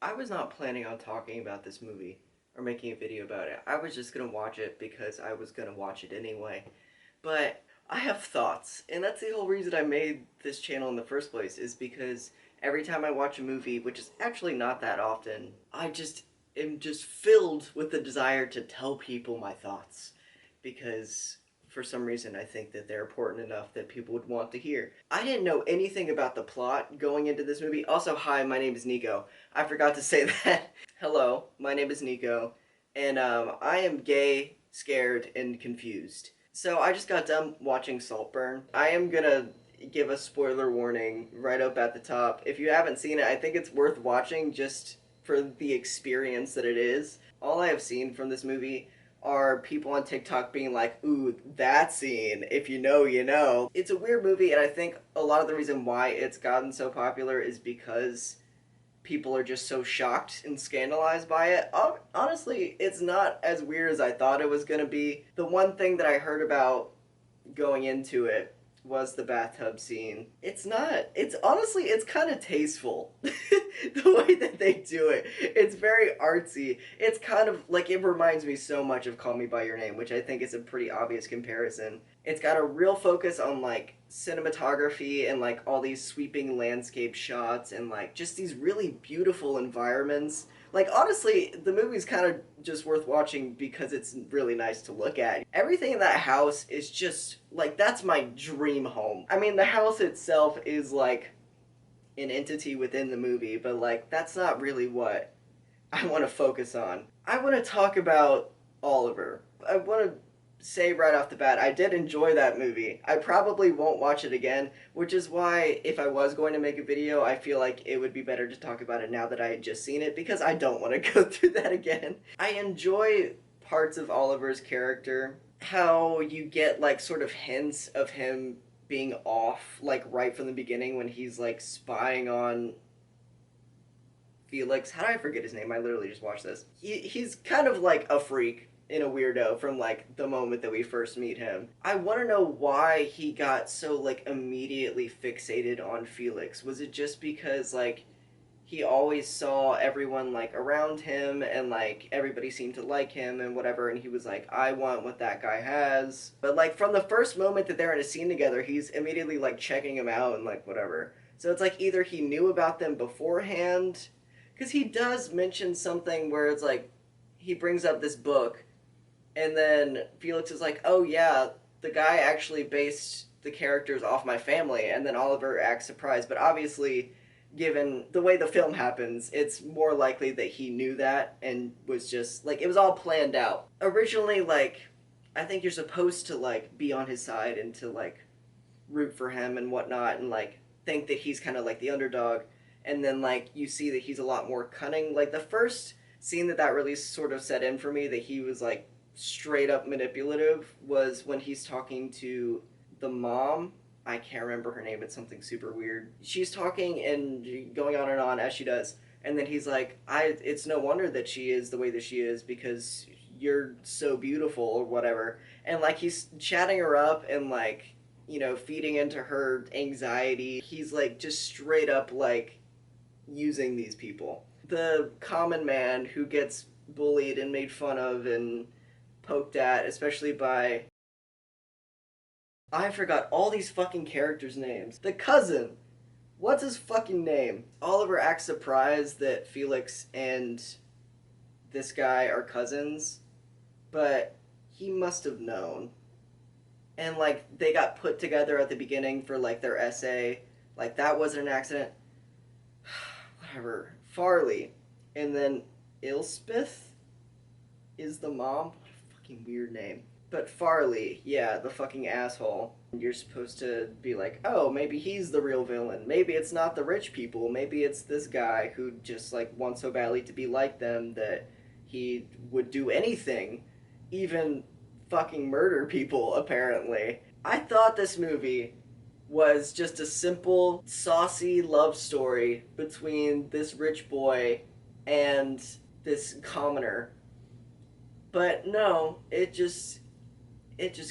I was not planning on talking about this movie or making a video about it. I was just gonna watch it because I was gonna watch it anyway. But I have thoughts, and that's the whole reason I made this channel in the first place, is because every time I watch a movie, which is actually not that often, I just am just filled with the desire to tell people my thoughts. Because for some reason I think that they're important enough that people would want to hear. I didn't know anything about the plot going into this movie. Also, hi, my name is Nico. I forgot to say that. Hello, my name is Nico, and I am gay, scared, and confused. So I just got done watching Saltburn. I am gonna give a spoiler warning right up at the top. If you haven't seen it, I think it's worth watching just for the experience that it is. All I have seen from this movie are people on TikTok being like, ooh, that scene, if you know, you know. It's a weird movie, and I think a lot of the reason why it's gotten so popular is because people are just so shocked and scandalized by it. Honestly, it's not as weird as I thought it was going to be. The one thing that I heard about going into it was the bathtub scene. It's not. It's honestly, it's kind of tasteful. The way that they do it. It's very artsy. It's kind of like, it reminds me so much of Call Me By Your Name, which I think is a pretty obvious comparison. It's got a real focus on like cinematography and like all these sweeping landscape shots and like just these really beautiful environments. Like, honestly, the movie's kind of just worth watching because it's really nice to look at. Everything in that house is just, like, that's my dream home. I mean, the house itself is, like, an entity within the movie, but, like, that's not really what I want to focus on. I want to talk about Oliver. I want to say right off the bat, I did enjoy that movie. I probably won't watch it again, which is why if I was going to make a video, I feel like it would be better to talk about it now that I had just seen it, because I don't want to go through that again. I enjoy parts of Oliver's character, how you get like sort of hints of him being off like right from the beginning when he's like spying on Felix. How do I forget his name? I literally just watched this. He's kind of like a freak and a weirdo from like the moment that we first meet him. I want to know why he got so like immediately fixated on Felix. Was it just because like he always saw everyone like around him and like everybody seemed to like him and whatever, and he was like, I want what that guy has? But like from the first moment that they're in a scene together, he's immediately like checking him out and like whatever. So it's like either he knew about them beforehand, because he does mention something where it's like he brings up this book, and then Felix is like, oh yeah, the guy actually based the characters off my family, and then Oliver acts surprised, but obviously given the way the film happens, it's more likely that he knew that and was just like, it was all planned out. Originally, like, I think you're supposed to like be on his side and to like root for him and whatnot and like think that he's kind of like the underdog, and then like you see that he's a lot more cunning. Like the first scene that really sort of set in for me that he was like straight up manipulative was when he's talking to the mom. I can't remember her name. It's something super weird. She's talking and going on as she does, and then he's like, "I. It's no wonder that she is the way that she is because you're so beautiful or whatever." And like he's chatting her up and like, you know, feeding into her anxiety. He's like just straight up like using these people. The common man who gets bullied and made fun of and poked at, especially by, I forgot all these fucking characters' names. The cousin. What's his fucking name? Oliver acts surprised that Felix and this guy are cousins, but he must have known. And like they got put together at the beginning for like their essay. Like that wasn't an accident. Whatever. Farley. And then Ilspeth is the mom. What a fucking weird name. But Farley, yeah, the fucking asshole. You're supposed to be like, oh, maybe he's the real villain. Maybe it's not the rich people. Maybe it's this guy who just like wants so badly to be like them that he would do anything, even fucking murder people, apparently. I thought this movie was just a simple, saucy love story between this rich boy and this commoner. But no, it just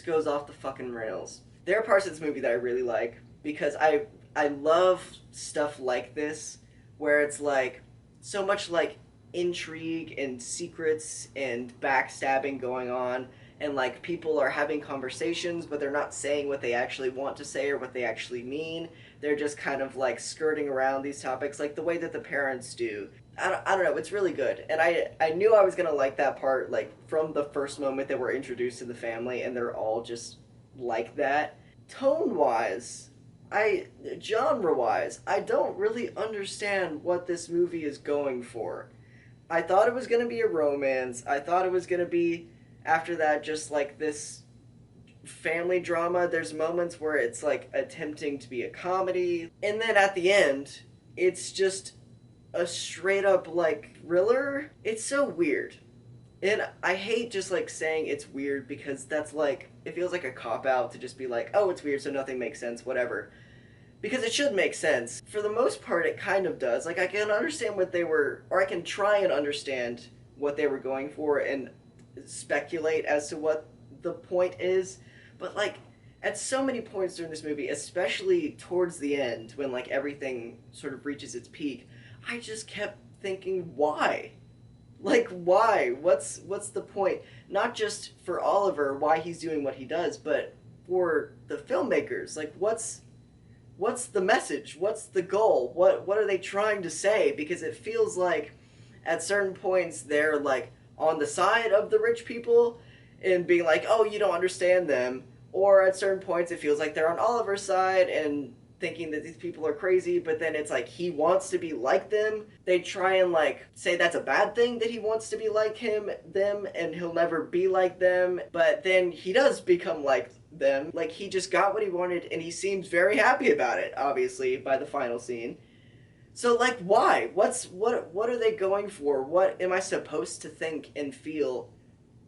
goes off the fucking rails. There are parts of this movie that I really like because I love stuff like this where it's like so much like intrigue and secrets and backstabbing going on, and like people are having conversations but they're not saying what they actually want to say or what they actually mean. They're just kind of like skirting around these topics like the way that the parents do. I don't know, it's really good, and I knew I was gonna like that part like from the first moment that we're introduced to the family, and they're all just like that. Tone wise, I genre wise, I don't really understand what this movie is going for. I thought it was going to be a romance. I thought it was going to be after that just like this family drama. There's moments where it's like attempting to be a comedy, and then at the end, it's just a straight up like thriller. It's so weird. And I hate just like saying it's weird because that's like it feels like a cop out to just be like, "Oh, it's weird so nothing makes sense, whatever." Because it should make sense. For the most part, it kind of does. Like, I can understand what they were, or I can try and understand what they were going for and speculate as to what the point is. But, like, at so many points during this movie, especially towards the end, when, like, everything sort of reaches its peak, I just kept thinking, why? Like, why? What's the point? Not just for Oliver, why he's doing what he does, but for the filmmakers. Like, what's the message? What's the goal? What are they trying to say? Because it feels like at certain points they're like on the side of the rich people and being like, "Oh, you don't understand them." Or at certain points it feels like they're on Oliver's side and thinking that these people are crazy, but then it's like he wants to be like them. They try and like say that's a bad thing that he wants to be like them and he'll never be like them, but then he does become like them. Like he just got what he wanted and he seems very happy about it, obviously, by the final scene. So like why? What are they going for? What am I supposed to think and feel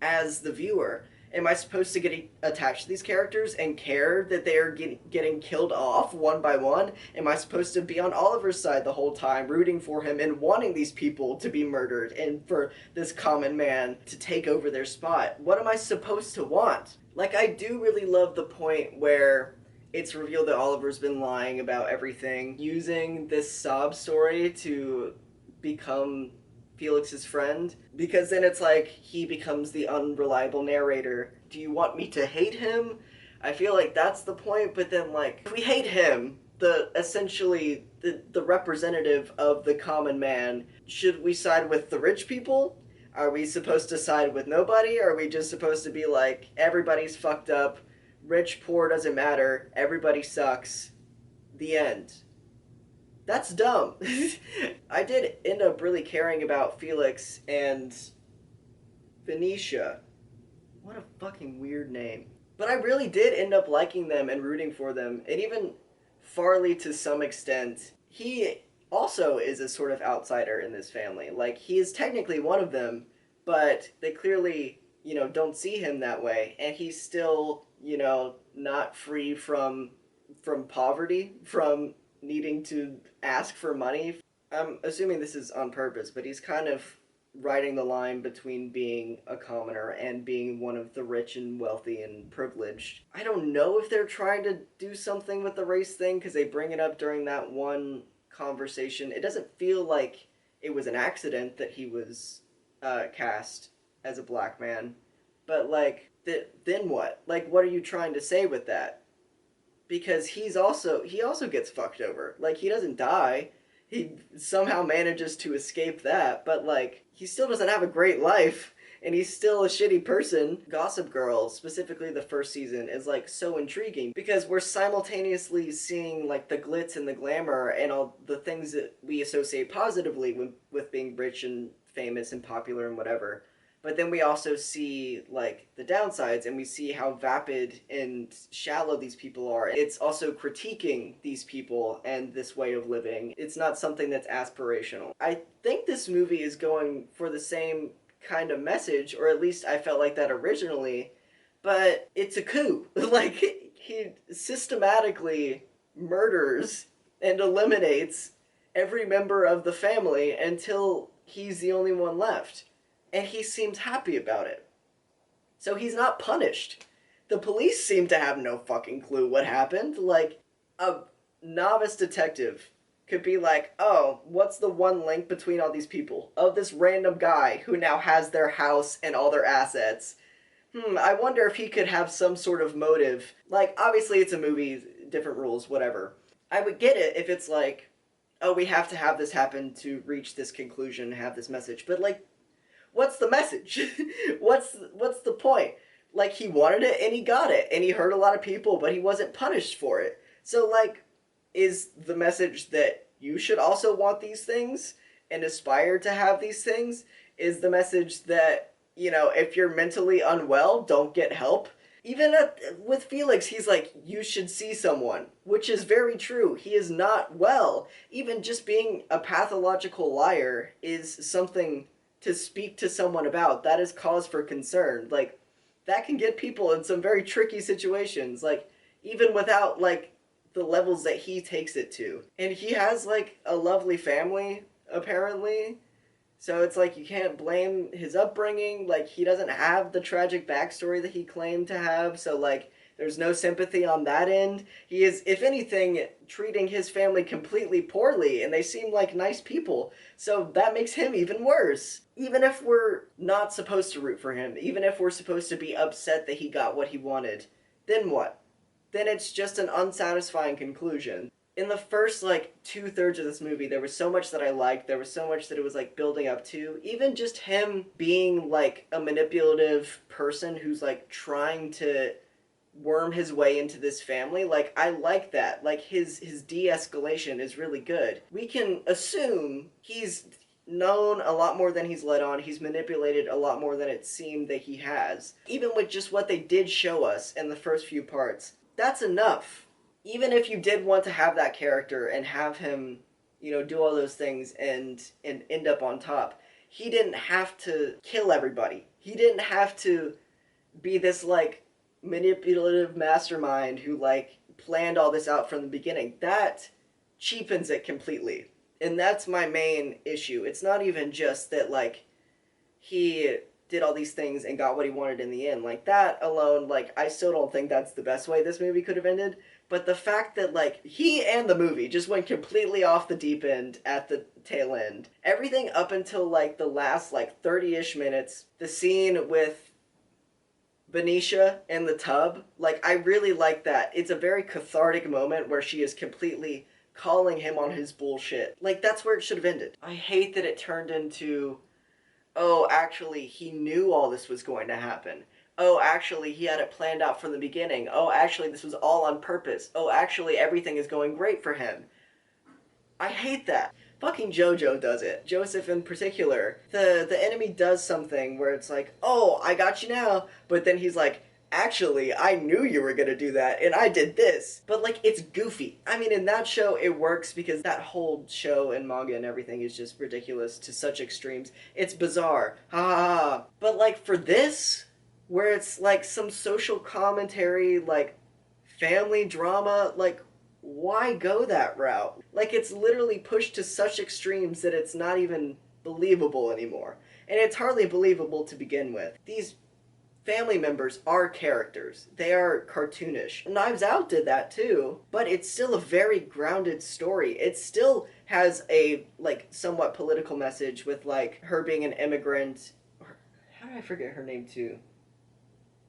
as the viewer? Am I supposed to get attached to these characters and care that they are getting killed off one by one? Am I supposed to be on Oliver's side the whole time, rooting for him and wanting these people to be murdered and for this common man to take over their spot? What am I supposed to want? Like, I do really love the point where it's revealed that Oliver's been lying about everything, using this sob story to become Felix's friend, because then it's like he becomes the unreliable narrator. Do you want me to hate him? I feel like that's the point, but then like if we hate him, the essentially the representative of the common man, should we side with the rich people? Are we supposed to side with nobody? Are we just supposed to be like everybody's fucked up, rich, poor, doesn't matter, everybody sucks, the end? That's dumb. I did end up really caring about Felix and Venetia. What a fucking weird name. But I really did end up liking them and rooting for them, and even Farley to some extent. He also is a sort of outsider in this family. Like, he is technically one of them, but they clearly, don't see him that way, and he's still, not free from poverty, from needing to ask for money. I'm assuming this is on purpose, but he's kind of riding the line between being a commoner and being one of the rich and wealthy and privileged. I don't know if they're trying to do something with the race thing because they bring it up during that one conversation. It doesn't feel like it was an accident that he was cast as a black man. But, like, then what? Like, what are you trying to say with that? Because he also gets fucked over. Like, he doesn't die. He somehow manages to escape that, but like he still doesn't have a great life and he's still a shitty person. Gossip Girl, specifically the first season, is like so intriguing because we're simultaneously seeing like the glitz and the glamour and all the things that we associate positively with being rich and famous and popular and whatever. But then we also see like the downsides and we see how vapid and shallow these people are. It's also critiquing these people and this way of living. It's not something that's aspirational. I think this movie is going for the same kind of message, or at least I felt like that originally, but it's a coup. Like, he systematically murders and eliminates every member of the family until he's the only one left. And he seems happy about it. So he's not punished. The police seem to have no fucking clue what happened. Like, a novice detective could be like, oh, what's the one link between all these people? Of this random guy who now has their house and all their assets. I wonder if he could have some sort of motive. Like, obviously it's a movie, different rules, whatever. I would get it if it's like, oh, we have to have this happen to reach this conclusion, have this message. But like, what's the message? what's the point? Like, he wanted it and he got it, and he hurt a lot of people, but he wasn't punished for it. So like, is the message that you should also want these things and aspire to have these things? Is the message that, if you're mentally unwell, don't get help? Even with Felix, he's like, you should see someone, which is very true. He is not well. Even just being a pathological liar is something to speak to someone about. That is cause for concern. Like, that can get people in some very tricky situations. Like, even without, like, the levels that he takes it to. And he has, like, a lovely family, apparently. So it's like, you can't blame his upbringing. Like, he doesn't have the tragic backstory that he claimed to have. So, like, there's no sympathy on that end. He is, if anything, treating his family completely poorly. And they seem like nice people. So that makes him even worse. Even if we're not supposed to root for him. Even if we're supposed to be upset that he got what he wanted. Then what? Then it's just an unsatisfying conclusion. In the first, like, 2/3 of this movie, there was so much that I liked. There was so much that it was, like, building up to. Even just him being, like, a manipulative person who's, like, trying to worm his way into this family. Like, I like that. Like, his de-escalation is really good. We can assume he's known a lot more than he's let on. He's manipulated a lot more than it seemed that he has. Even with just what they did show us in the first few parts. That's enough. Even if you did want to have that character and have him, do all those things and end up on top, he didn't have to kill everybody. He didn't have to be this, like, manipulative mastermind who, like, planned all this out from the beginning. That cheapens it completely. And that's my main issue. It's not even just that, like, he did all these things and got what he wanted in the end. Like, that alone, like, I still don't think that's the best way this movie could have ended. But the fact that, like, he and the movie just went completely off the deep end at the tail end. Everything up until, like, the last, like, 30-ish minutes. The scene with Benicia in the tub. Like, I really like that. It's a very cathartic moment where she is completely calling him on his bullshit. Like, that's where it should have ended. I hate that it turned into, oh, actually, he knew all this was going to happen. Oh, actually, he had it planned out from the beginning. Oh, actually, this was all on purpose. Oh, actually, everything is going great for him. I hate that. Fucking Jojo does it. Joseph in particular. The enemy does something where it's like, oh, I got you now. But then he's like, actually, I knew you were gonna do that, and I did this. But, like, it's goofy. I mean, in that show, it works because that whole show and manga and everything is just ridiculous to such extremes. It's bizarre. Ha ha ha. But, like, for this, where it's, like, some social commentary, like, family drama, like, why go that route? Like, it's literally pushed to such extremes that it's not even believable anymore. And it's hardly believable to begin with. These family members are characters. They are cartoonish. Knives Out did that too, but it's still a very grounded story. It still has a, like, somewhat political message with, like, her being an immigrant. How did I forget her name too?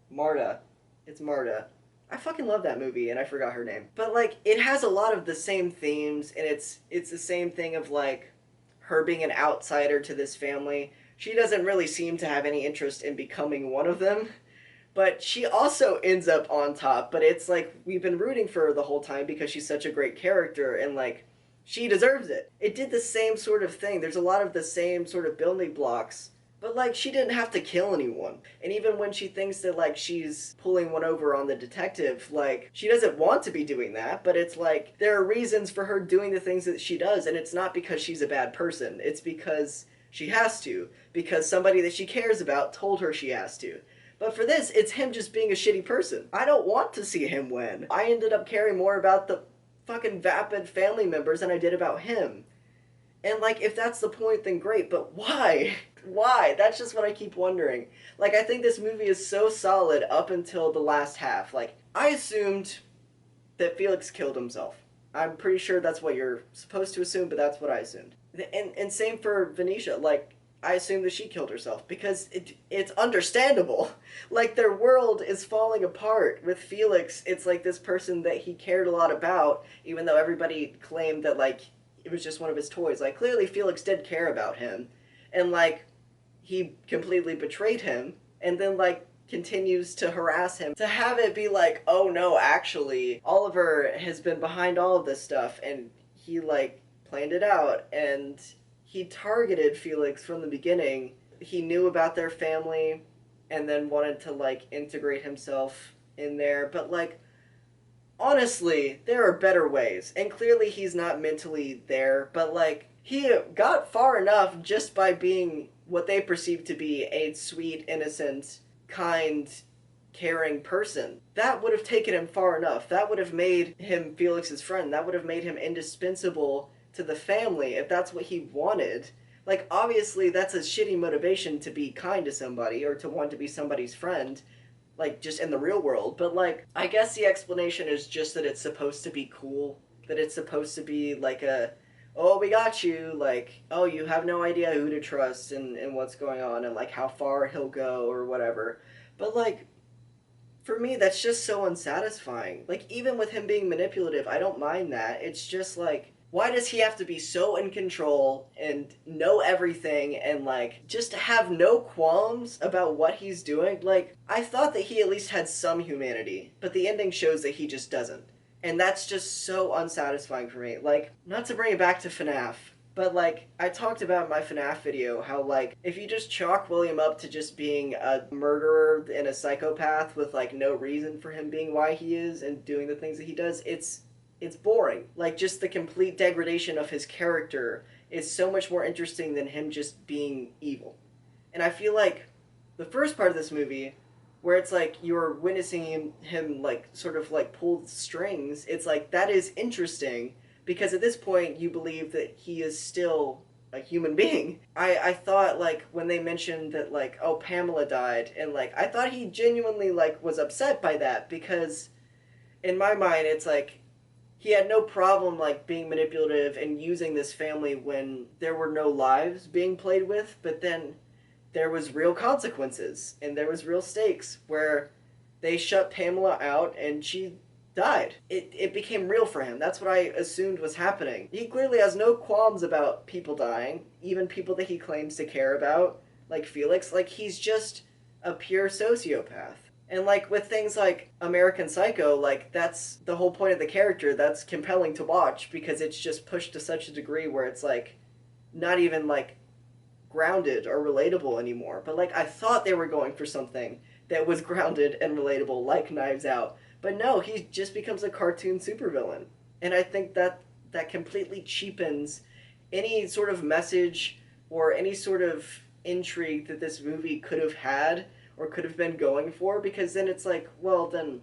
Marta. It's Marta. I fucking love that movie, and I forgot her name. But, like, it has a lot of the same themes, and it's the same thing of, like, her being an outsider to this family. She doesn't really seem to have any interest in becoming one of them, but she also ends up on top. But it's like, we've been rooting for her the whole time because she's such a great character, and, like, she deserves it. It did the same sort of thing. There's a lot of the same sort of building blocks. But, like, she didn't have to kill anyone. And even when she thinks that, like, she's pulling one over on the detective, like, she doesn't want to be doing that, but it's like, there are reasons for her doing the things that she does, and it's not because she's a bad person. It's because she has to. Because somebody that she cares about told her she has to. But for this, it's him just being a shitty person. I don't want to see him win. I ended up caring more about the fucking vapid family members than I did about him. And, like, if that's the point, then great, but why? Why? That's just what I keep wondering. Like, I think this movie is so solid up until the last half. Like, I assumed that Felix killed himself. I'm pretty sure that's what you're supposed to assume, but that's what I assumed. And same for Venetia. Like, I assumed that she killed herself because it's understandable. Like, their world is falling apart. With Felix, it's like this person that he cared a lot about, even though everybody claimed that, like, it was just one of his toys. Like, clearly Felix did care about him. And, like, he completely betrayed him. And then, like, continues to harass him. To have it be like, oh no, actually, Oliver has been behind all of this stuff, and he, like, planned it out, and he targeted Felix from the beginning. He knew about their family, and then wanted to, like, integrate himself in there, but, like, honestly, there are better ways, and clearly he's not mentally there, but, like, he got far enough just by being what they perceive to be a sweet, innocent, kind, caring person. That would have taken him far enough. That would have made him Felix's friend. That would have made him indispensable to the family if that's what he wanted. Like, obviously, that's a shitty motivation to be kind to somebody or to want to be somebody's friend, like, just in the real world. But, like, I guess the explanation is just that it's supposed to be cool. That it's supposed to be like a, oh, we got you, like, oh, you have no idea who to trust and what's going on and, like, how far he'll go or whatever. But, like, for me, that's just so unsatisfying. Like, even with him being manipulative, I don't mind that. It's just, like, why does he have to be so in control and know everything and, like, just have no qualms about what he's doing? Like, I thought that he at least had some humanity, but the ending shows that he just doesn't. And that's just so unsatisfying for me. Like, not to bring it back to FNAF, but, like, I talked about in my FNAF video how, like, if you just chalk William up to just being a murderer and a psychopath with, like, no reason for him being why he is and doing the things that he does, it's boring. Like, just the complete degradation of his character is so much more interesting than him just being evil. And I feel like the first part of this movie, where it's like you're witnessing him like sort of like pull strings, it's like that is interesting because at this point you believe that he is still a human being. I thought, like, when they mentioned that, like, oh, Pamela died, and, like, I thought he genuinely, like, was upset by that because in my mind it's like he had no problem, like, being manipulative and using this family when there were no lives being played with, but then there was real consequences and there was real stakes where they shut Pamela out and she died. It became real for him. That's what I assumed was happening. He clearly has no qualms about people dying, even people that he claims to care about, like Felix. Like, he's just a pure sociopath. And, like, with things like American Psycho, like, that's the whole point of the character. That's compelling to watch because it's just pushed to such a degree where it's, like, not even, like, grounded or relatable anymore. But, like, I thought they were going for something that was grounded and relatable, like Knives Out. But no, he just becomes a cartoon supervillain. And I think that completely cheapens any sort of message or any sort of intrigue that this movie could have had or could have been going for, because then it's like, well, then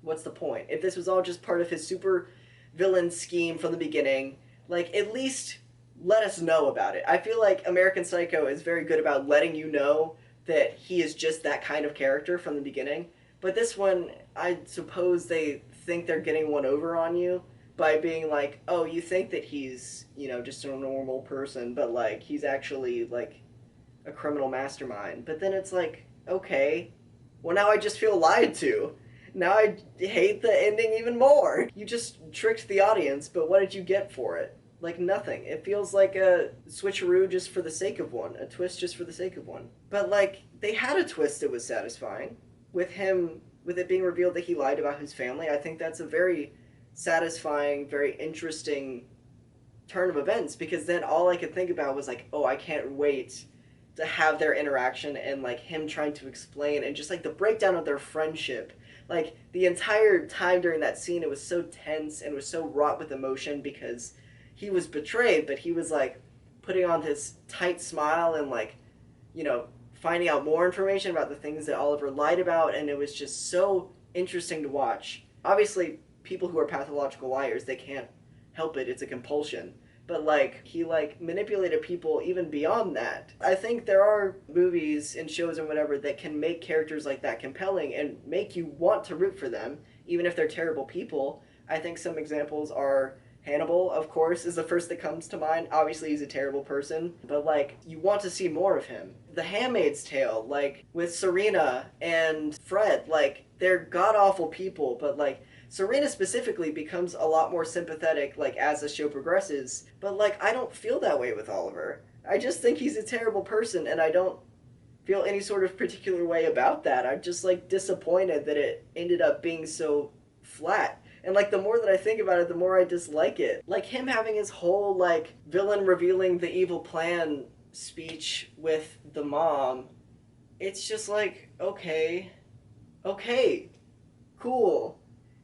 what's the point? If this was all just part of his super villain scheme from the beginning, like, at least let us know about it. I feel like American Psycho is very good about letting you know that he is just that kind of character from the beginning. But this one, I suppose they think they're getting one over on you by being like, oh, you think that he's, you know, just a normal person, but, like, he's actually, like, a criminal mastermind. But then it's like, okay, well, now I just feel lied to. Now I hate the ending even more. You just tricked the audience, but what did you get for it? Like, nothing. It feels like a switcheroo just for the sake of one, a twist just for the sake of one. But, like, they had a twist that was satisfying. With it being revealed that he lied about his family, I think that's a very satisfying, very interesting turn of events, because then all I could think about was like, oh, I can't wait to have their interaction and, like, him trying to explain and just, like, the breakdown of their friendship. Like, the entire time during that scene, it was so tense and was so wrought with emotion because he was betrayed, but he was, like, putting on this tight smile and, like, you know, finding out more information about the things that Oliver lied about, and it was just so interesting to watch. Obviously, people who are pathological liars, they can't help it, it's a compulsion. But, like, he, like, manipulated people even beyond that. I think there are movies and shows and whatever that can make characters like that compelling and make you want to root for them, even if they're terrible people. I think some examples are Hannibal, of course, is the first that comes to mind. Obviously, he's a terrible person, but like, you want to see more of him. The Handmaid's Tale, like, with Serena and Fred, like, they're god awful people, but like, Serena specifically becomes a lot more sympathetic, like, as the show progresses, but like, I don't feel that way with Oliver. I just think he's a terrible person, and I don't feel any sort of particular way about that. I'm just like disappointed that it ended up being so flat. And like the more that I think about it, the more I dislike it. Like him having his whole like villain revealing the evil plan speech with the mom. It's just like, okay, cool.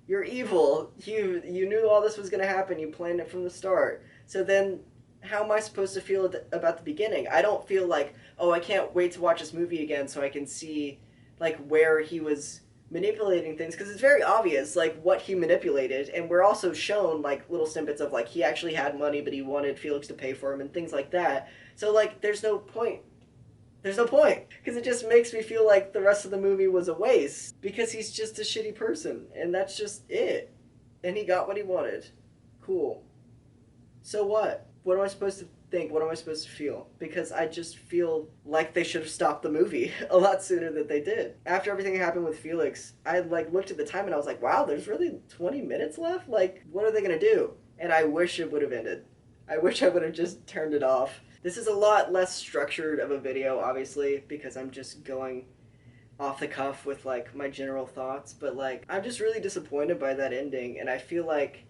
You're evil. You knew all this was going to happen. You planned it from the start. So then how am I supposed to feel about the beginning? I don't feel like, oh, I can't wait to watch this movie again so I can see like where he was manipulating things, because it's very obvious like what he manipulated, and we're also shown like little snippets of like he actually had money but he wanted Felix to pay for him and things like that. So like there's no point, because it just makes me feel like the rest of the movie was a waste because he's just a shitty person and that's just it, and he got what he wanted. Cool. So what am I supposed to think? What am I supposed to feel? Because I just feel like they should have stopped the movie a lot sooner than they did. After everything happened with Felix, I like looked at the time and I was like, wow, there's really 20 minutes left? Like, what are they gonna do? And I wish it would have ended. I wish I would have just turned it off. This is a lot less structured of a video, obviously, because I'm just going off the cuff with like my general thoughts, but like I'm just really disappointed by that ending, and I feel like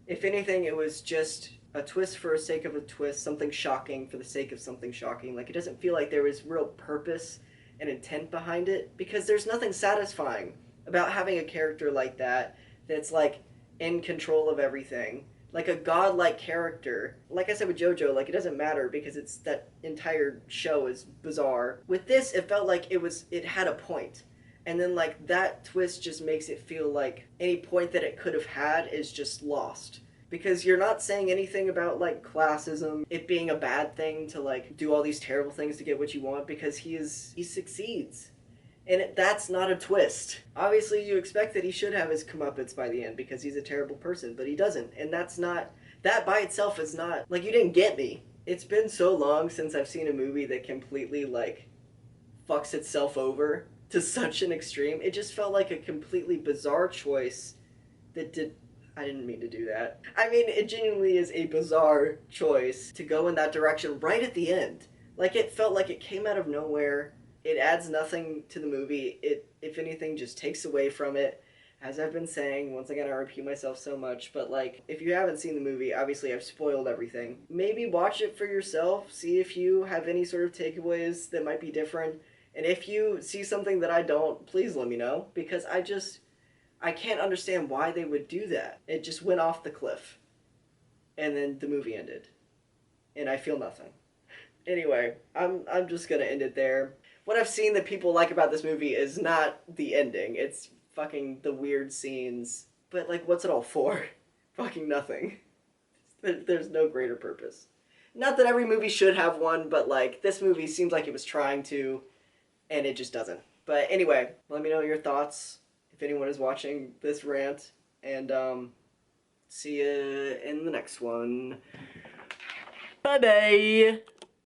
if anything it was just a twist for the sake of a twist, something shocking for the sake of something shocking. Like, it doesn't feel like there was real purpose and intent behind it, because there's nothing satisfying about having a character like that that's like in control of everything. Like a godlike character. Like I said with JoJo, like it doesn't matter because it's that entire show is bizarre. With this, it felt like it had a point. And then like that twist just makes it feel like any point that it could have had is just lost, because you're not saying anything about like classism, it being a bad thing to like do all these terrible things to get what you want, because he succeeds. And that's not a twist. Obviously you expect that he should have his comeuppance by the end because he's a terrible person, but he doesn't. And that by itself is not, like, you didn't get me. It's been so long since I've seen a movie that completely like fucks itself over to such an extreme. It just felt like a completely bizarre choice that I didn't mean to do that. I mean, it genuinely is a bizarre choice to go in that direction right at the end. Like, it felt like it came out of nowhere. It adds nothing to the movie. It, if anything, just takes away from it. As I've been saying, once again, I repeat myself so much, but like, if you haven't seen the movie, obviously I've spoiled everything. Maybe watch it for yourself, see if you have any sort of takeaways that might be different. And if you see something that I don't, please let me know, because I can't understand why they would do that. It just went off the cliff. And then the movie ended. And I feel nothing. Anyway, I'm just gonna end it there. What I've seen that people like about this movie is not the ending. It's fucking the weird scenes. But like, what's it all for? Fucking nothing. There's no greater purpose. Not that every movie should have one, but like, this movie seems like it was trying to, and it just doesn't. But anyway, let me know your thoughts if anyone is watching this rant, and see you in the next one. Bye-bye!